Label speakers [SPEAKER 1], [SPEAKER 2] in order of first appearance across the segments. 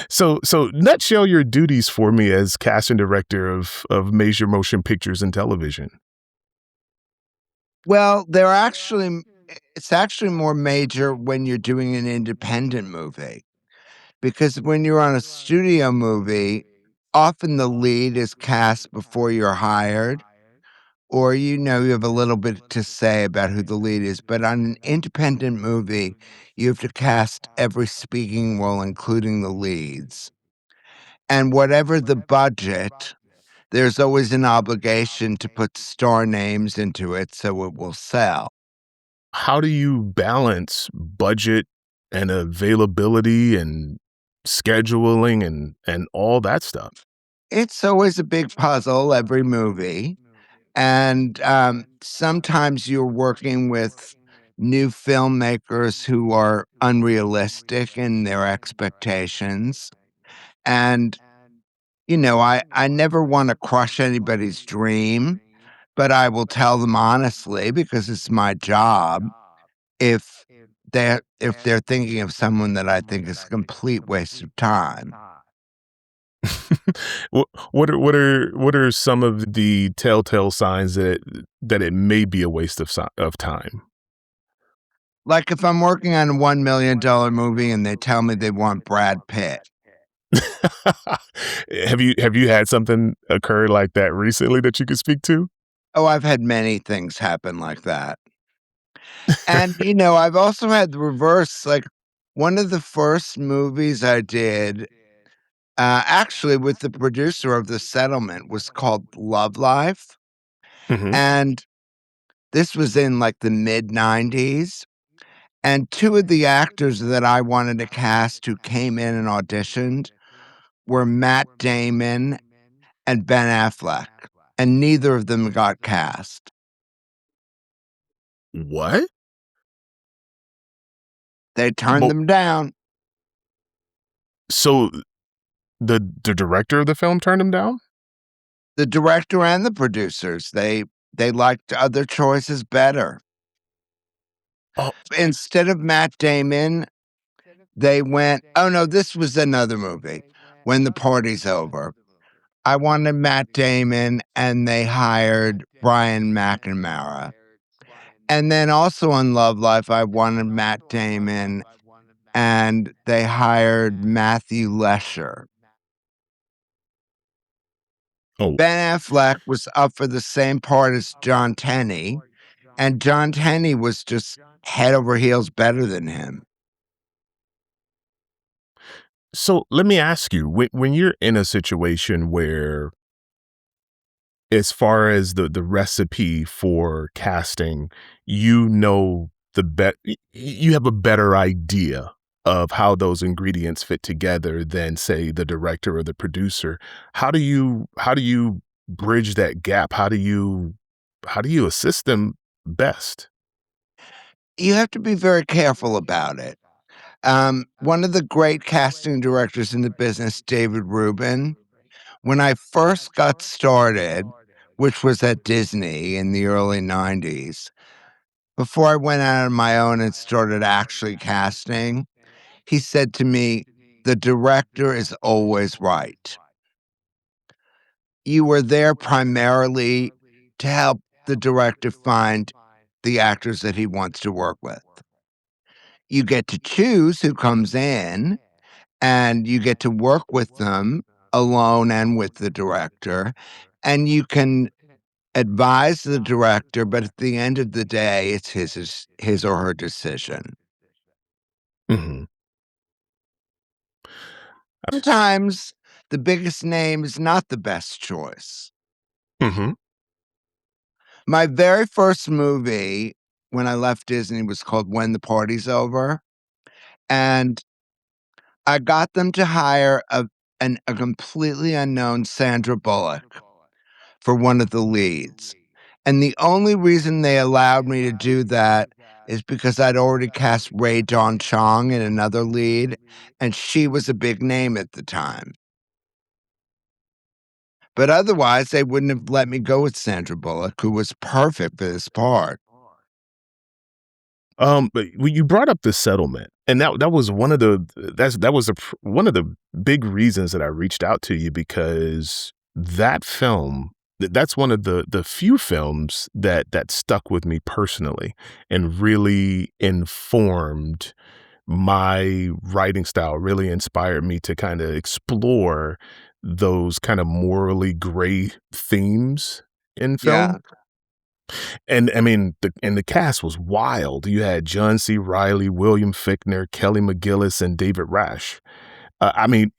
[SPEAKER 1] So nutshell your duties for me as casting director of major motion pictures and television.
[SPEAKER 2] Well, they're actually it's actually more major when you're doing an independent movie, because when you're on a studio movie, often the lead is cast before you're hired, or you have a little bit to say about who the lead is, but on an independent movie, you have to cast every speaking role, including the leads. And whatever the budget, there's always an obligation to put star names into it so it will sell.
[SPEAKER 1] How do you balance budget and availability and scheduling and all that stuff?
[SPEAKER 2] It's always a big puzzle, every movie, and, sometimes you're working with new filmmakers who are unrealistic in their expectations, and, I never wanna crush anybody's dream, but I will tell them honestly because it's my job if if they're thinking of someone that I think is a complete waste of time.
[SPEAKER 1] What are some of the telltale signs that it may be a waste of time?
[SPEAKER 2] Like, if I'm working on a $1,000,000 movie and they tell me they want Brad Pitt.
[SPEAKER 1] Have you had something occur like that recently that you could speak to?
[SPEAKER 2] Oh, I've had many things happen like that. And, I've also had the reverse, like, one of the first movies I did, actually with the producer of The Settlement was called Love Life,
[SPEAKER 1] Mhm.
[SPEAKER 2] and this was in, like, the mid-90s, and 2 of the actors that I wanted to cast who came in and auditioned were Matt Damon and Ben Affleck, and neither of them got cast.
[SPEAKER 1] What?
[SPEAKER 2] They turned
[SPEAKER 1] Well,
[SPEAKER 2] them down.
[SPEAKER 1] so the director of the film turned him down?
[SPEAKER 2] The director and the producers, they liked other choices better.
[SPEAKER 1] Oh,
[SPEAKER 2] Instead of Matt Damon, they went oh, no, this was another movie, When the Party's Over. I wanted Matt Damon, and they hired Brian McNamara. And then also on Love Life, I wanted Matt Damon, and they hired Matthew Lesher.
[SPEAKER 1] oh,
[SPEAKER 2] Ben Affleck was up for the same part as John Tenney, and John Tenney was just head over heels better than him.
[SPEAKER 1] so let me ask you, when you're in a situation where as far as the recipe for casting, you have a better idea of how those ingredients fit together than, say, the director or the producer. How do you bridge that gap? How do you assist them best?
[SPEAKER 2] You have to be very careful about it. One of the great casting directors in the business, David Rubin, when I first got started, which was at Disney in the early 90s, before I went out on my own and started actually casting, he said to me, "The director is always right. You were there primarily to help the director find the actors that he wants to work with. You get to choose who comes in, and you get to work with them alone and with the director, and you can advise the director, but at the end of the day, it's his or her decision."
[SPEAKER 1] Mhm.
[SPEAKER 2] Sometimes the biggest name is not the best choice.
[SPEAKER 1] Mhm.
[SPEAKER 2] My very first movie when I left Disney was called When the Party's Over, and I got them to hire a completely unknown Sandra Bullock for one of the leads, and the only reason they allowed me to do that is because I'd already cast Rae Dawn Chong in another lead, and she was a big name at the time. But otherwise, they wouldn't have let me go with Sandra Bullock, who was perfect for this part.
[SPEAKER 1] But when you brought up the settlement, and that was one of the that was one of the big reasons that I reached out to you because that film that's one of the few films that stuck with me personally and really informed my writing style, really inspired me to kind of explore those kind of morally gray themes in
[SPEAKER 2] Yeah.
[SPEAKER 1] film. And I mean, the cast was wild. You had John C. Riley, William Fichtner, Kelly McGillis, and David Rash. I mean,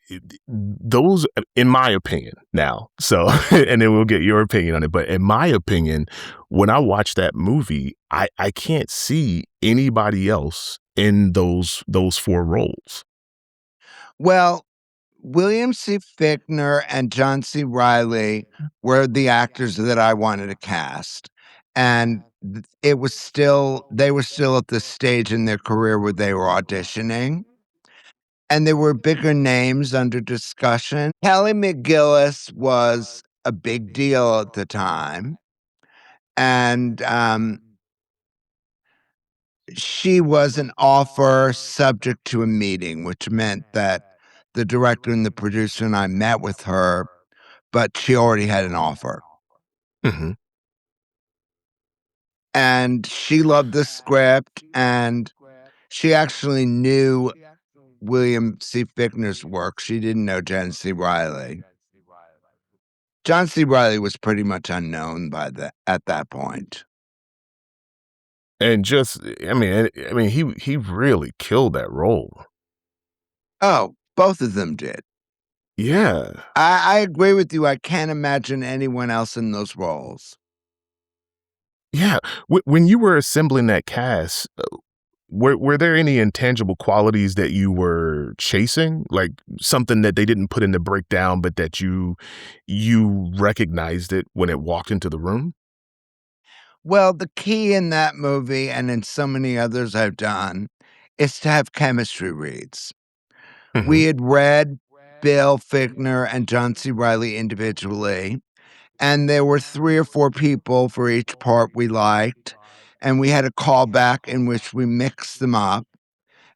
[SPEAKER 1] those, in my opinion, now. So, and then we'll get your opinion on it. But in my opinion, when I watch that movie, I can't see anybody else in those four roles.
[SPEAKER 2] Well, William C. Fichtner and John C. Riley were the actors that I wanted to cast, and it was still they were still at the stage in their career where they were auditioning, and there were bigger names under discussion. Kelly McGillis was a big deal at the time, and, she was an offer subject to a meeting, which meant that the director and the producer and I met with her, but she already had an offer.
[SPEAKER 1] Hmm.
[SPEAKER 2] And she loved the script, and she actually knew William C. Fichtner's work. She didn't know John C. Riley. John C. Riley was pretty much unknown by the at that point.
[SPEAKER 1] And just, I mean, he really killed that role.
[SPEAKER 2] Oh, both of them did.
[SPEAKER 1] Yeah.
[SPEAKER 2] I agree with you. I can't imagine anyone else in those roles.
[SPEAKER 1] Yeah. When you were assembling that cast, were there any intangible qualities that you were chasing? Like something that they didn't put in the breakdown, but that you recognized it when it walked into the room?
[SPEAKER 2] Well, the key in that movie and in so many others I've done is to have chemistry reads.
[SPEAKER 1] Mhm.
[SPEAKER 2] We had read Bill Fichtner and John C. Riley individually, and there were 3 or 4 people for each part we liked, and we had a callback in which we mixed them up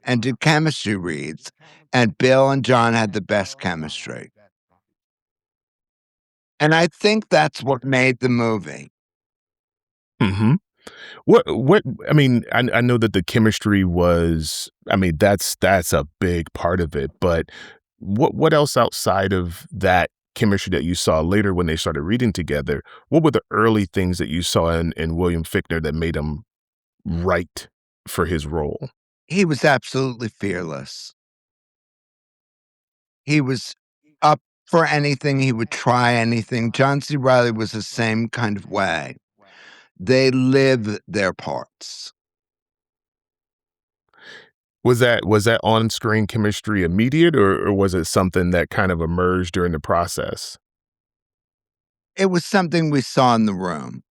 [SPEAKER 2] and did chemistry reads, and Bill and John had the best chemistry. And I think that's what made the movie.
[SPEAKER 1] Mhm. What I mean, I know that the chemistry was, I mean, that's a big part of it, but what else outside of that chemistry that you saw later when they started reading together, what were the early things that you saw in William Fichtner that made him right for his role?
[SPEAKER 2] He was absolutely fearless. He was up for anything, he would try anything. John C. Riley was the same kind of way. They live their parts.
[SPEAKER 1] Was that on-screen chemistry immediate, or was it something that kind of emerged during the process?
[SPEAKER 2] It was something we saw in the room.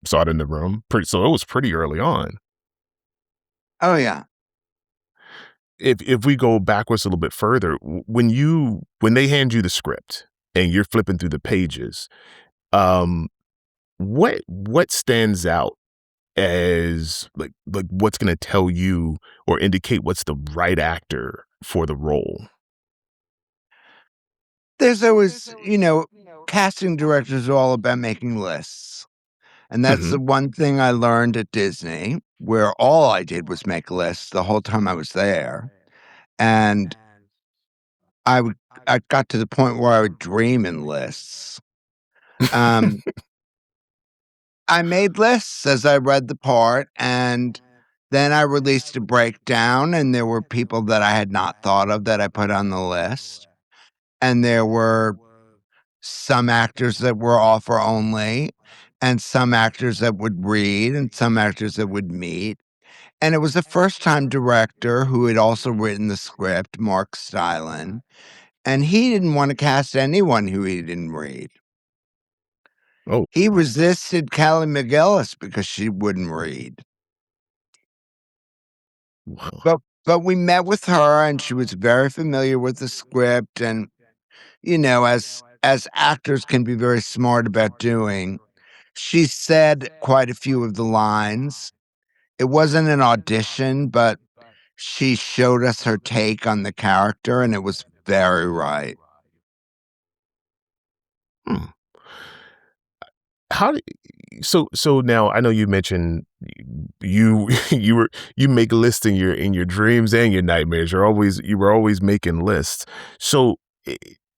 [SPEAKER 1] Saw it in the room? Pretty so it was pretty early on.
[SPEAKER 2] Oh, yeah.
[SPEAKER 1] If we go backwards a little bit further, when they hand you the script and you're flipping through the pages, um, what stands out as like what's gonna tell you or indicate what's the right actor for the role?
[SPEAKER 2] There's always, casting directors are all about making lists. And that's
[SPEAKER 1] Mhm.
[SPEAKER 2] the one thing I learned at Disney, where all I did was make lists the whole time I was there. And I would I got to the point where I would dream in lists. Um, I made lists as I read the part, and then I released a breakdown, and there were people that I had not thought of that I put on the list. And there were some actors that were offer only, and some actors that would read, and some actors that would meet. And it was a first-time director who had also written the script, Mark Stylin, and he didn't wanna cast anyone who he didn't read.
[SPEAKER 1] Oh,
[SPEAKER 2] He resisted Kelly McGillis because she wouldn't read.
[SPEAKER 1] wow.
[SPEAKER 2] But we met with her, and she was very familiar with the script, and, as actors can be very smart about doing, she said quite a few of the lines, It wasn't an audition, but she showed us her take on the character, and it was very right.
[SPEAKER 1] Hmm. How do so now I know you mentioned you you make lists in your dreams and your nightmares. You were always making lists. So eh,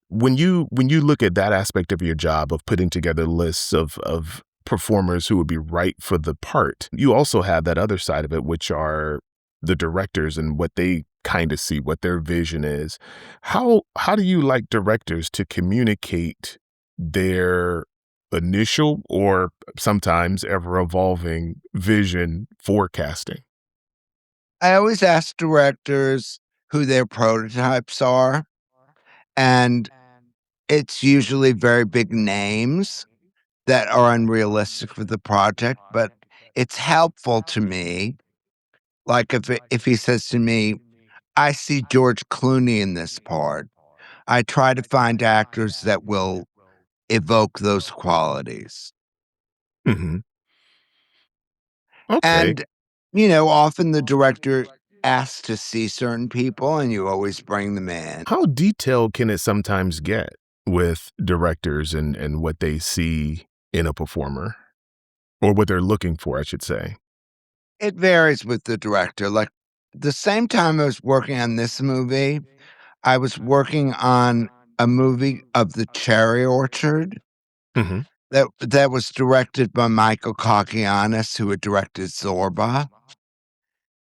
[SPEAKER 1] when you look at that aspect of your job of putting together lists of performers who would be right for the part, you also have that other side of it, which are the directors and what they kind of see, what their vision is. How do you like directors to communicate their initial or sometimes ever evolving vision forecasting?
[SPEAKER 2] I always ask directors who their prototypes are, and it's usually very big names that are unrealistic for the project, but it's helpful to me. Like if he says to me, "I see George Clooney in this part," I try to find actors that will evoke those qualities.
[SPEAKER 1] Mhm. Okay.
[SPEAKER 2] And, often the director asks to see certain people, and you always bring them in.
[SPEAKER 1] How detailed can it sometimes get with directors and what they see in a performer or what they're looking for, I should say?
[SPEAKER 2] It varies with the director. Like, the same time I was working on this movie, I was working on a movie of the cherry orchard
[SPEAKER 1] Mhm.
[SPEAKER 2] that was directed by Michael Kokianis, who had directed Zorba,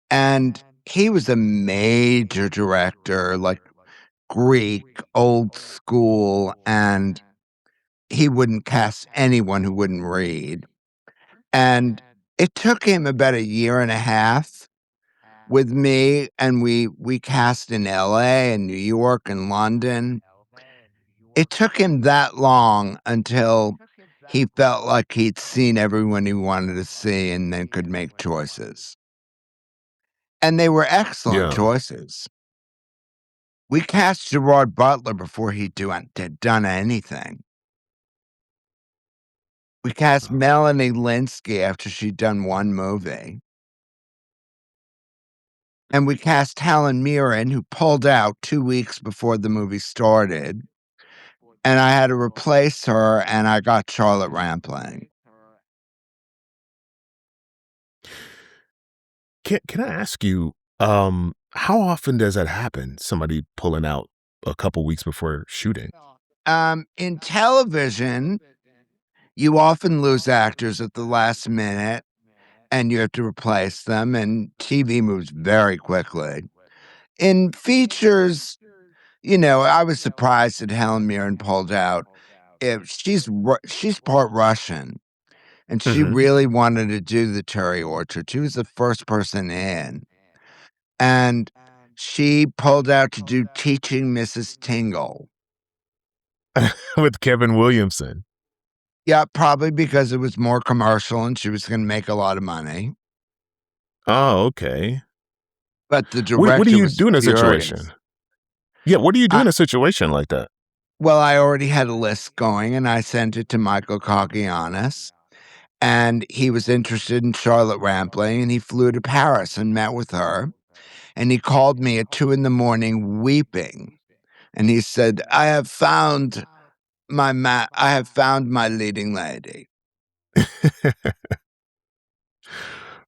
[SPEAKER 2] and he was a major director, like, Greek, old school, and he wouldn't cast anyone who wouldn't read, and it took him about a year and a half with me, and we cast in LA and New York and London. It took him that long until he felt like he'd seen everyone he wanted to see and then could make choices. And they were excellent
[SPEAKER 1] Yeah.
[SPEAKER 2] choices. We cast Gerard Butler before had done anything. We cast Melanie Linsky after she'd done one movie. And we cast Helen Mirren, who pulled out 2 weeks before the movie started, and I had to replace her, and I got Charlotte Rampling.
[SPEAKER 1] Can I ask you, how often does that happen? Somebody pulling out a couple weeks before shooting?
[SPEAKER 2] In television, you often lose actors at the last minute, and you have to replace them, and TV moves very quickly. In features, I was surprised that Helen Mirren pulled out. If she's part Russian, and she
[SPEAKER 1] Mhm.
[SPEAKER 2] really wanted to do the cherry orchard. She was the first person in, and she pulled out to do Teaching Mrs. Tingle.
[SPEAKER 1] With Kevin Williamson.
[SPEAKER 2] Yeah, probably because it was more commercial and she was gonna make a lot of money,
[SPEAKER 1] Oh, okay.
[SPEAKER 2] but the
[SPEAKER 1] What do
[SPEAKER 2] director
[SPEAKER 1] you
[SPEAKER 2] was
[SPEAKER 1] do in a situation?
[SPEAKER 2] furious.
[SPEAKER 1] Yeah, what do you do
[SPEAKER 2] I
[SPEAKER 1] in a situation like that?
[SPEAKER 2] Well, I already had a list going, and I sent it to Michael Kokianis, and he was interested in Charlotte Rampling, and he flew to Paris and met with her, and he called me at 2 in the morning weeping, and he said, I have found my leading lady."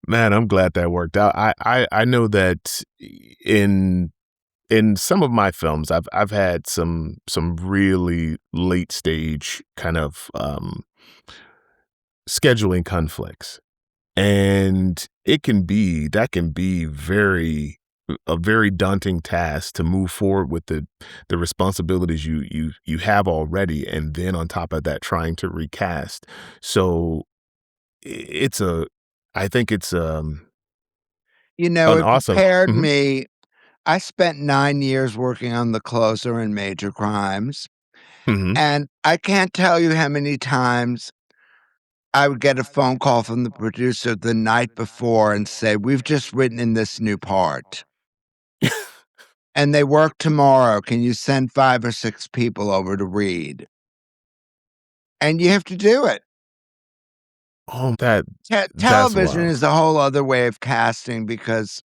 [SPEAKER 1] Man, I'm glad that worked out. I know that in some of my films, I've had some really late stage kind of scheduling conflicts, and that can be a very daunting task to move forward with the responsibilities you have already, and then on top of that, trying to recast. So it's a, I think it's an
[SPEAKER 2] It
[SPEAKER 1] awesome.
[SPEAKER 2] prepared
[SPEAKER 1] Mhm.
[SPEAKER 2] me. I spent 9 years working on The Closer and Major Crimes,
[SPEAKER 1] Mhm.
[SPEAKER 2] and I can't tell you how many times I would get a phone call from the producer the night before and say, "We've just written in this new part, and they work tomorrow. Can you send 5 or 6 people over to read?" And you have to do it.
[SPEAKER 1] Oh, that's
[SPEAKER 2] Television
[SPEAKER 1] wild.
[SPEAKER 2] is a whole other way of casting because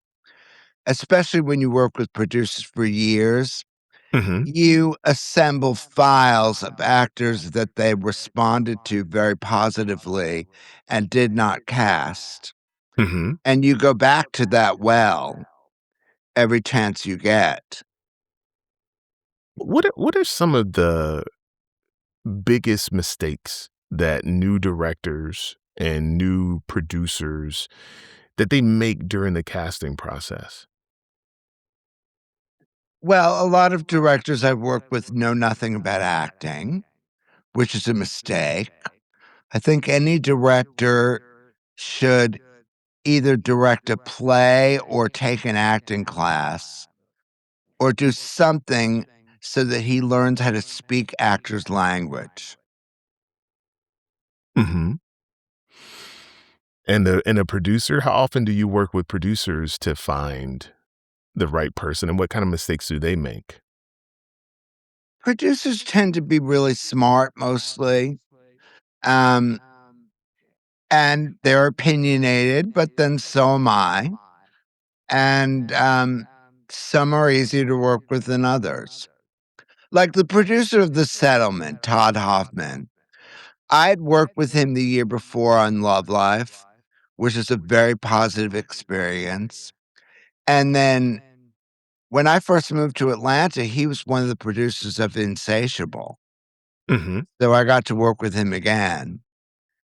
[SPEAKER 2] especially when you work with producers for years,
[SPEAKER 1] Mhm,
[SPEAKER 2] you assemble files of actors that they responded to very positively and did not cast,
[SPEAKER 1] mhm.
[SPEAKER 2] and you go back to that well every chance you get.
[SPEAKER 1] What are some of the biggest mistakes that new directors and new producers that they make during the casting process?
[SPEAKER 2] Well, a lot of directors I've worked with know nothing about acting, which is a mistake. I think any director should either direct a play or take an acting class or do something so that he learns how to speak actors' language.
[SPEAKER 1] Mhm. And a producer, how often do you work with producers to find the right person, and what kind of mistakes do they make?
[SPEAKER 2] Producers tend to be really smart mostly, um, and they're opinionated, but then so am I. And some are easier to work with than others. Like the producer of The Settlement, Todd Hoffman. I'd worked with him the year before on Love Life, which is a very positive experience. And then when I first moved to Atlanta, he was one of the producers of Insatiable.
[SPEAKER 1] Mhm.
[SPEAKER 2] So I got to work with him again.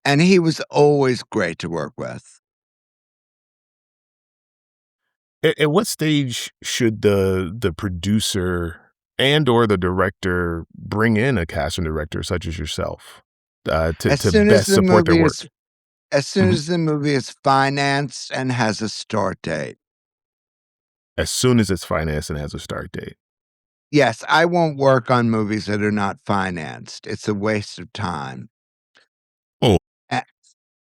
[SPEAKER 2] And he was always great to work with.
[SPEAKER 1] At what stage should the producer and or the director bring in a casting director such as yourself, to
[SPEAKER 2] As
[SPEAKER 1] to
[SPEAKER 2] soon as
[SPEAKER 1] best
[SPEAKER 2] the
[SPEAKER 1] support their
[SPEAKER 2] movie
[SPEAKER 1] work?
[SPEAKER 2] is as soon
[SPEAKER 1] Mhm.
[SPEAKER 2] as the movie is financed and has a start date.
[SPEAKER 1] As soon as it's financed and has a start date.
[SPEAKER 2] Yes, I won't work on movies that are not financed. It's a waste of time.
[SPEAKER 1] Oh.
[SPEAKER 2] A-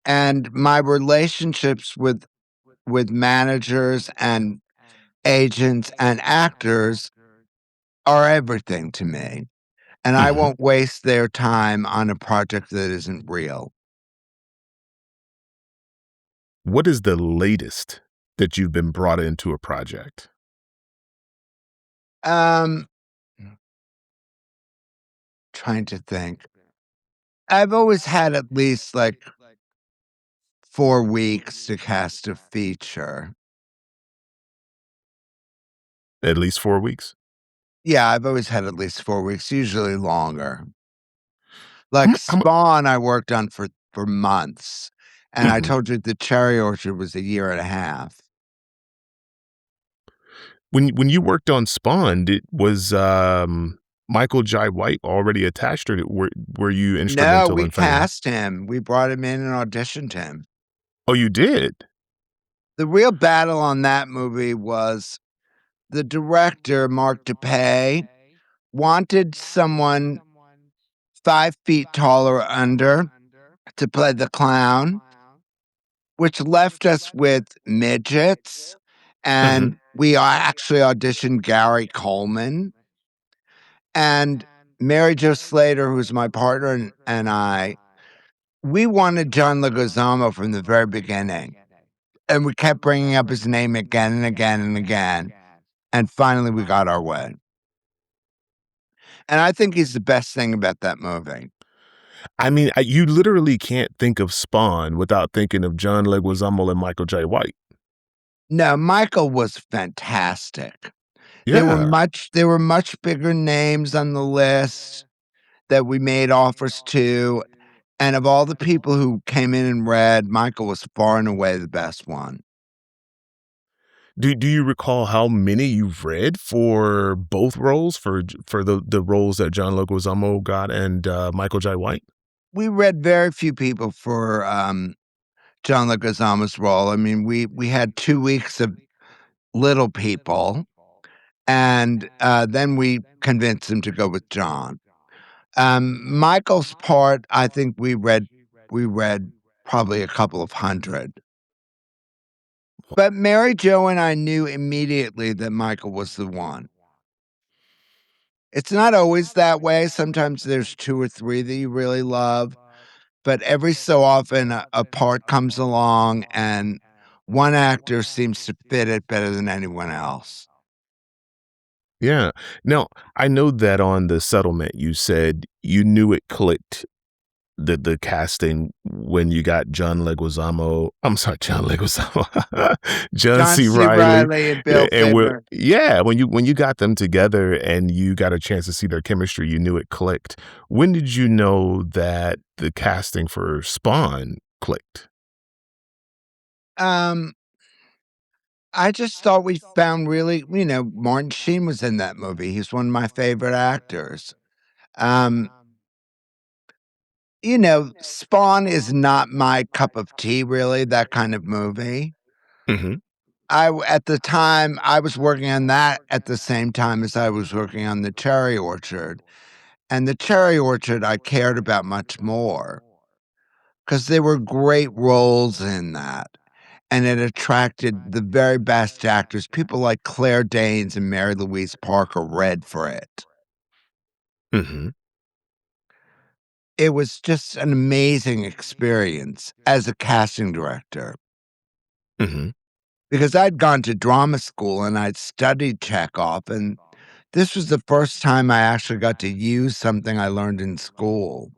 [SPEAKER 2] And my relationships with managers and agents and actors are everything to me. And I
[SPEAKER 1] Mhm.
[SPEAKER 2] won't waste their time on a project that isn't real.
[SPEAKER 1] What is the latest that you've been brought into a project?
[SPEAKER 2] Um, trying to think. I've always had at least like 4 weeks to cast a feature.
[SPEAKER 1] At least 4 weeks?
[SPEAKER 2] Yeah, I've always had at least 4 weeks, usually longer.
[SPEAKER 1] How
[SPEAKER 2] Like
[SPEAKER 1] mu how mu
[SPEAKER 2] Spawn, I worked on for months, and I
[SPEAKER 1] Mhm.
[SPEAKER 2] told you the Cherry Orchard was a year and a half.
[SPEAKER 1] When you worked on Spawn, did was, Michael Jai White already attached, or were you
[SPEAKER 2] No,
[SPEAKER 1] instrumental
[SPEAKER 2] we
[SPEAKER 1] in finding him?
[SPEAKER 2] cast him. We brought him in and auditioned him.
[SPEAKER 1] Oh, you did?
[SPEAKER 2] The real battle on that movie was the director, Mark DePay, wanted someone 5 feet taller or under to play the clown, which left us with midgets,
[SPEAKER 1] Mhm,
[SPEAKER 2] and we actually auditioned Gary Coleman, and Mary Jo Slater, who's my partner, and I, we wanted John Leguizamo from the very beginning, and we kept bringing up his name again and again and again, and finally we got our way, and I think he's the best thing about that movie.
[SPEAKER 1] I mean, you literally can't think of Spawn without thinking of John Leguizamo and Michael Jai White.
[SPEAKER 2] No, Michael was fantastic.
[SPEAKER 1] Yeah.
[SPEAKER 2] There were much bigger names on the list that we made offers to, and of all the people who came in and read, Michael was far and away the best one.
[SPEAKER 1] Do you recall how many you've read for both roles, for the roles that John Leguizamo got and, Michael Jai White?
[SPEAKER 2] We read very few people for, John Leguizamo's role. I mean, we had 2 weeks of little people, and, then we convinced him to go with John. Michael's part, I think we read probably a couple of 100. But Mary Jo and I knew immediately that Michael was the one. It's not always that way. Sometimes there's 2 or 3 that you really love, but every so often a part comes along and one actor seems to fit it better than anyone else.
[SPEAKER 1] Yeah. Now, I know that on the settlement, you said you knew it clicked the casting when you got John Leguizamo I'm sorry, John Leguizamo, John
[SPEAKER 2] John
[SPEAKER 1] C.
[SPEAKER 2] C.
[SPEAKER 1] Reilly,
[SPEAKER 2] Reilly and Bill
[SPEAKER 1] and
[SPEAKER 2] Fittner.
[SPEAKER 1] when you got them together and you got a chance to see their chemistry, you knew it clicked. When did you know that the casting for Spawn clicked?
[SPEAKER 2] Um, I just thought we found really, Martin Sheen was in that movie. He's one of my favorite actors. Um, Spawn is not my cup of tea, really, that kind of movie.
[SPEAKER 1] Mhm.
[SPEAKER 2] At the time, I was working on that at the same time as I was working on The Cherry Orchard. And The Cherry Orchard, I cared about much more because there were great roles in that. And it attracted the very best actors. People like Claire Danes and Mary Louise Parker read for it.
[SPEAKER 1] Mhm.
[SPEAKER 2] It was just an amazing experience as a casting director
[SPEAKER 1] Mhm.
[SPEAKER 2] because I'd gone to drama school and I'd studied Chekhov, and this was the first time I actually got to use something I learned in school.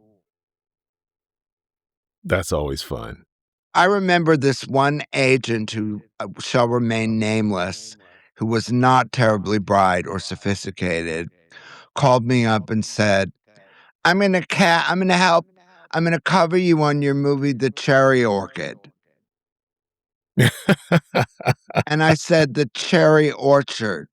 [SPEAKER 1] That's always fun.
[SPEAKER 2] I remember this one agent who shall remain nameless, who was not terribly bright or sophisticated, called me up and said, I'm gonna help. I'm gonna cover you on your movie, The Cherry Orchid." And I said, "The Cherry Orchard."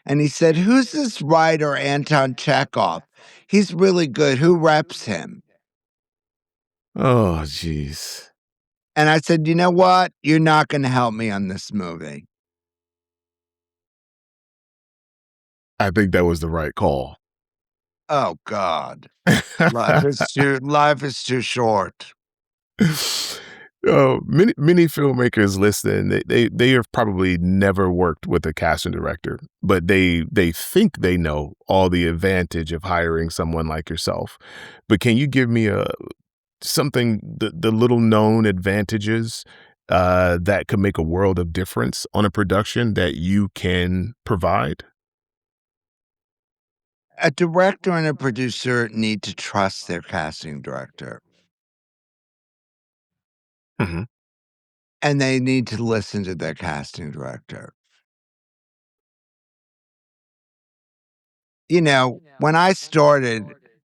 [SPEAKER 2] And he said, "Who's this writer, Anton Chekhov? He's really good. Who reps him?"
[SPEAKER 1] Oh, jeez.
[SPEAKER 2] And I said, "You know what? You're not gonna help me on this movie."
[SPEAKER 1] I think that was the right call.
[SPEAKER 2] Oh god. Life is too short.
[SPEAKER 1] Oh, many filmmakers listen. They have probably never worked with a casting director, but they think they know all the advantage of hiring someone like yourself. But can you give me a something the little known advantages that could make a world of difference on a production that you can provide?
[SPEAKER 2] A director and a producer need to trust their casting director,
[SPEAKER 1] Mhm.
[SPEAKER 2] and they need to listen to their casting director. When I started,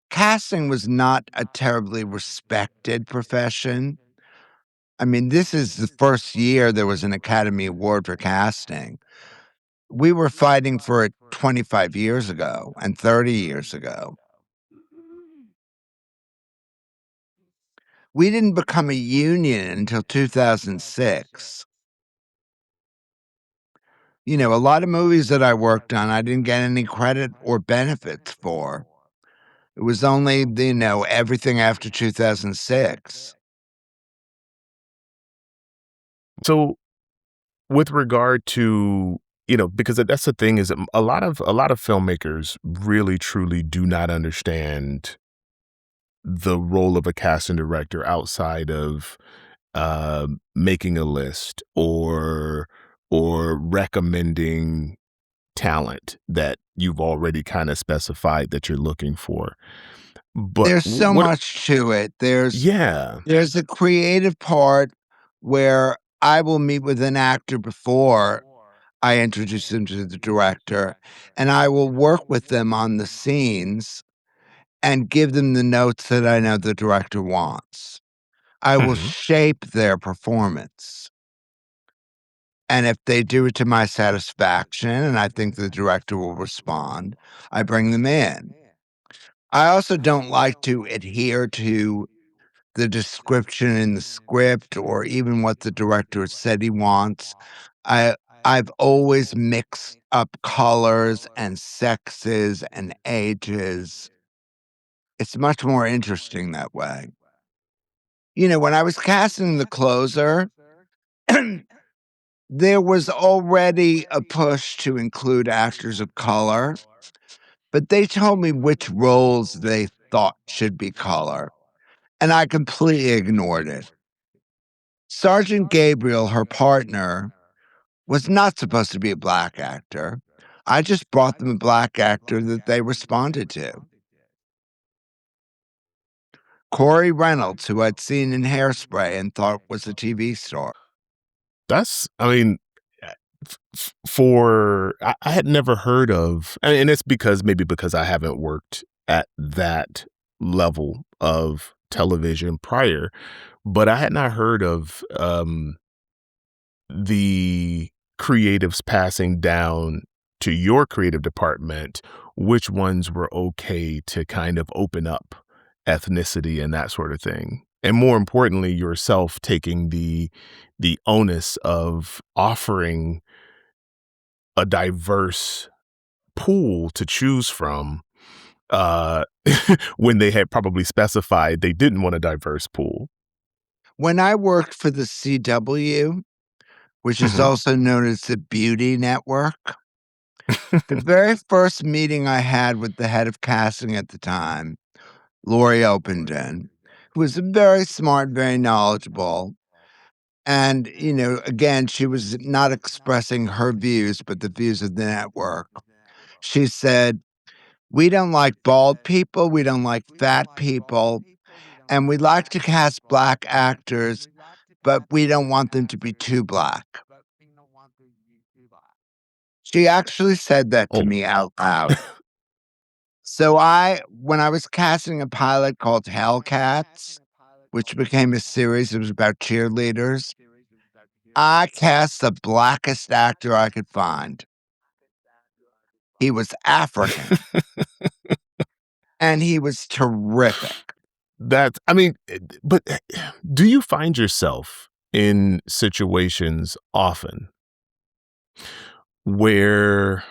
[SPEAKER 2] casting was not a terribly respected profession. I mean, this is the first year there was an Academy Award for casting. We were fighting for it 25 years ago and 30 years ago. We didn't become a union until 2006. A lot of movies that I worked on, I didn't get any credit or benefits for. It was only, everything after 2006.
[SPEAKER 1] So with regard to because that's the thing is a lot of filmmakers really truly do not understand the role of a casting director outside of making a list or recommending talent that you've already kind of specified that you're looking for. But
[SPEAKER 2] There's so
[SPEAKER 1] what?
[SPEAKER 2] much to it. There's
[SPEAKER 1] Yeah.
[SPEAKER 2] there's a creative part where I will meet with an actor before I introduce them to the director, and I will work with them on the scenes and give them the notes that I know the director wants. I will
[SPEAKER 1] Hmm.
[SPEAKER 2] shape their performance. And if they do it to my satisfaction and I think the director will respond, I bring them in. I also don't like to adhere to the description in the script or even what the director said he wants. I I've always mixed up colors and sexes and ages. It's much more interesting that way. When I was casting the closer, there was already a push to include actors of color, but they told me which roles they thought should be color. and I completely ignored it. Sergeant Gabriel, her partner, was not supposed to be a black actor. I just brought them a black actor that they responded to. Corey Reynolds, who I'd seen in Hairspray and thought was a TV star.
[SPEAKER 1] That's I mean, for I had never heard of, and it's because maybe because I haven't worked at that level of television prior, but I had not heard of the creatives passing down to your creative department which ones were okay to kind of open up ethnicity and that sort of thing. And more importantly, yourself taking the onus of offering a diverse pool to choose from, uh, when they had probably specified they didn't want a diverse pool.
[SPEAKER 2] When I worked for the CW, which is
[SPEAKER 1] Mhm.
[SPEAKER 2] also known as the Beauty Network, the very first meeting I had with the head of casting at the time, Lori Openden, who was very smart, very knowledgeable. And, again, she was not expressing her views, but the views of the network. She said, "We don't like bald people, we don't like fat people, and we like to cast black actors, but we don't want them to be too black." She actually said that to
[SPEAKER 1] Oh.
[SPEAKER 2] me out loud. So when I was casting a pilot called Hellcats, which became a series, it was about cheerleaders, I cast the blackest actor I could find. He was African, and he was terrific.
[SPEAKER 1] That I mean, but do you find yourself in situations often where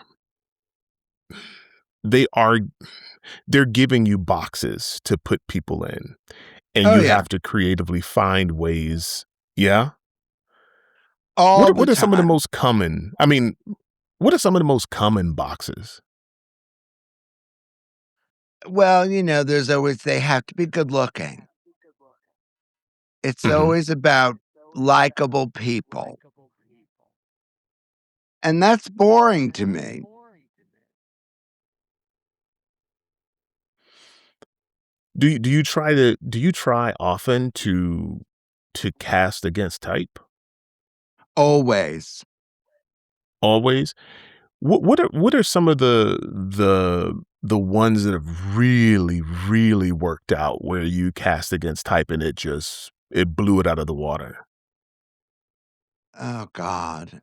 [SPEAKER 1] they are they're giving you boxes to put people in, and
[SPEAKER 2] Oh,
[SPEAKER 1] you
[SPEAKER 2] yeah,
[SPEAKER 1] have to creatively find ways. Yeah?
[SPEAKER 2] all the
[SPEAKER 1] What are some of the
[SPEAKER 2] time.
[SPEAKER 1] most common I mean, what are some of the most common boxes?
[SPEAKER 2] Well, there's always they have to be good looking. It's
[SPEAKER 1] Mhm.
[SPEAKER 2] always about likable people, and that's boring to me.
[SPEAKER 1] Do you try often to cast against type?
[SPEAKER 2] Always.
[SPEAKER 1] Always? What are some of the ones that have really, really worked out where you cast against type and it blew it out of the water?
[SPEAKER 2] Oh god.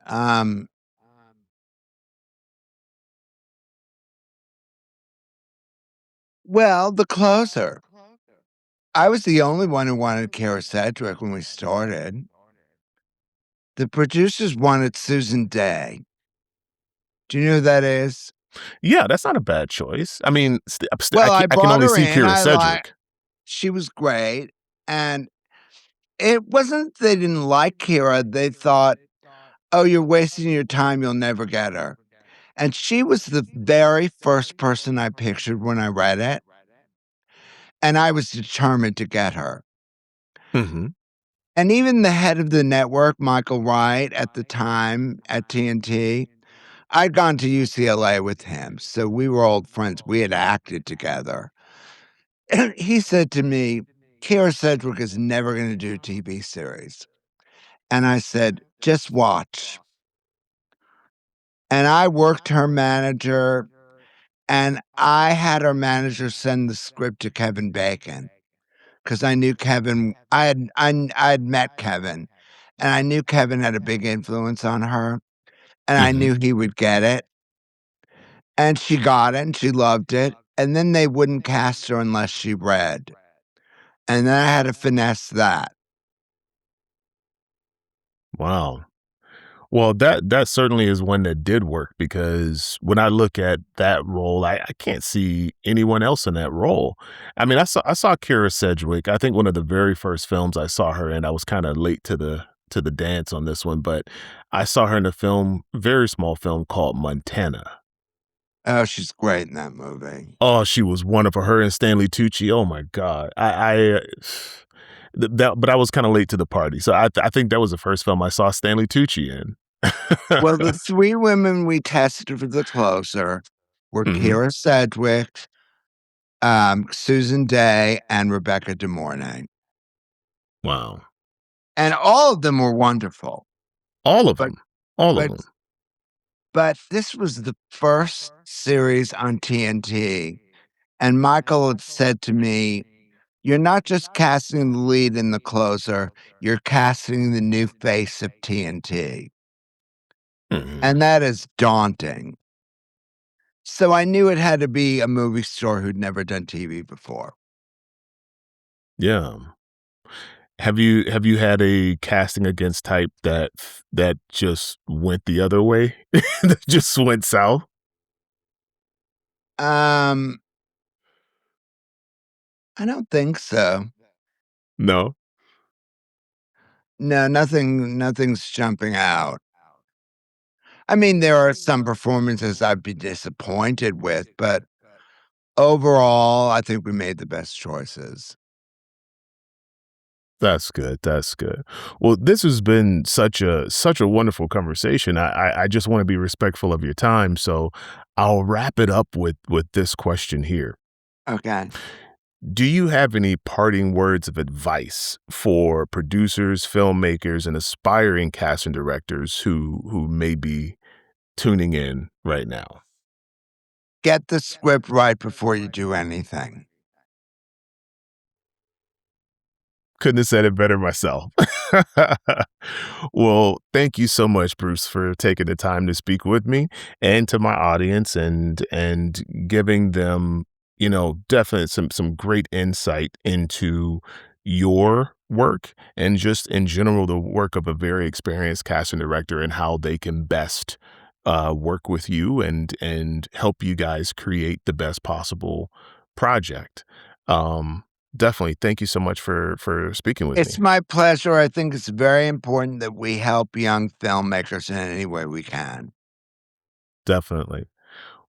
[SPEAKER 2] Well, the closer. I was the only one who wanted Kara Sedgwick when we started. The producers wanted Susan Day. Do you know who that is?
[SPEAKER 1] Yeah, that's not a bad choice. I mean,
[SPEAKER 2] Well, I
[SPEAKER 1] I can
[SPEAKER 2] brought
[SPEAKER 1] only
[SPEAKER 2] her
[SPEAKER 1] see
[SPEAKER 2] in,
[SPEAKER 1] Kira
[SPEAKER 2] I like
[SPEAKER 1] Sedgwick.
[SPEAKER 2] she was great, and it wasn't they didn't like Kira, they thought, "Oh, you're wasting your time, you'll never get her." And she was the very first person I pictured when I read it, and I was determined to get her.
[SPEAKER 1] Mhm,
[SPEAKER 2] And even the head of the network, Michael Wright, at the time at TNT, I'd gone to UCLA with him, so we were old friends, we had acted together. And he said to me, "Kara Sedgwick is never gonna do a TV series." And I said, "Just watch." And I worked her manager, and I had her manager send the script to Kevin Bacon because I knew Kevin I had met Kevin, and I knew Kevin had a big influence on her, and I
[SPEAKER 1] mhm.
[SPEAKER 2] knew he would get it, and she got it, and she loved it, and then they wouldn't cast her unless she read, and then I had to finesse that.
[SPEAKER 1] Wow. Well, that certainly is one that did work because when I look at that role, I can't see anyone else in that role. I mean, I saw Kira Sedgwick. I think one of the very first films I saw her in. I was kind of late to the dance on this one, but I saw her in a film, very small film called Montana.
[SPEAKER 2] Oh, she's great in that movie.
[SPEAKER 1] Oh, she was wonderful. Her and Stanley Tucci. Oh my god. But I was kind of late to the party, so I think that was the first film I saw Stanley Tucci in.
[SPEAKER 2] Well, the 3 women we tested for the closer were
[SPEAKER 1] Mhm.
[SPEAKER 2] Kira Sedgwick, Susan Day, and Rebecca De Mornay,
[SPEAKER 1] Wow.
[SPEAKER 2] and all of them were wonderful,
[SPEAKER 1] All of
[SPEAKER 2] but
[SPEAKER 1] them. All of
[SPEAKER 2] but
[SPEAKER 1] them.
[SPEAKER 2] but this was the first series on TNT, and Michael had said to me, "You're not just casting the lead in the closer, you're casting the new face of TNT,"
[SPEAKER 1] Mhm.
[SPEAKER 2] and that is daunting. So I knew it had to be a movie star who'd never done TV before.
[SPEAKER 1] Yeah. Have you had a casting against type that just went the other way? That just went south?
[SPEAKER 2] Um, I don't think so.
[SPEAKER 1] No?
[SPEAKER 2] No, nothing's jumping out. I mean, there are some performances I'd be disappointed with, but overall, I think we made the best choices.
[SPEAKER 1] That's good, that's good. Well, this has been such a wonderful conversation. I just wanna be respectful of your time, so I'll wrap it up with this question here.
[SPEAKER 2] Okay.
[SPEAKER 1] Do you have any parting words of advice for producers, filmmakers, and aspiring casting directors who may be tuning in right now?
[SPEAKER 2] Get the script right before you do anything.
[SPEAKER 1] Couldn't have said it better myself. Well, thank you so much, Bruce, for taking the time to speak with me and to my audience and giving them, definitely some great insight into your work and just in general the work of a very experienced casting director and how they can best work with you and help you guys create the best possible project. Um, Definitely. Thank you so much for speaking with
[SPEAKER 2] It's
[SPEAKER 1] me.
[SPEAKER 2] my pleasure. I think it's very important that we help young filmmakers in any way we can.
[SPEAKER 1] Definitely.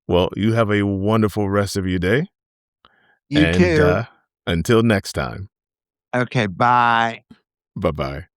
[SPEAKER 1] Well, you have a wonderful rest of your day,
[SPEAKER 2] You
[SPEAKER 1] and,
[SPEAKER 2] too.
[SPEAKER 1] until next time.
[SPEAKER 2] Okay, bye.
[SPEAKER 1] Bye-bye.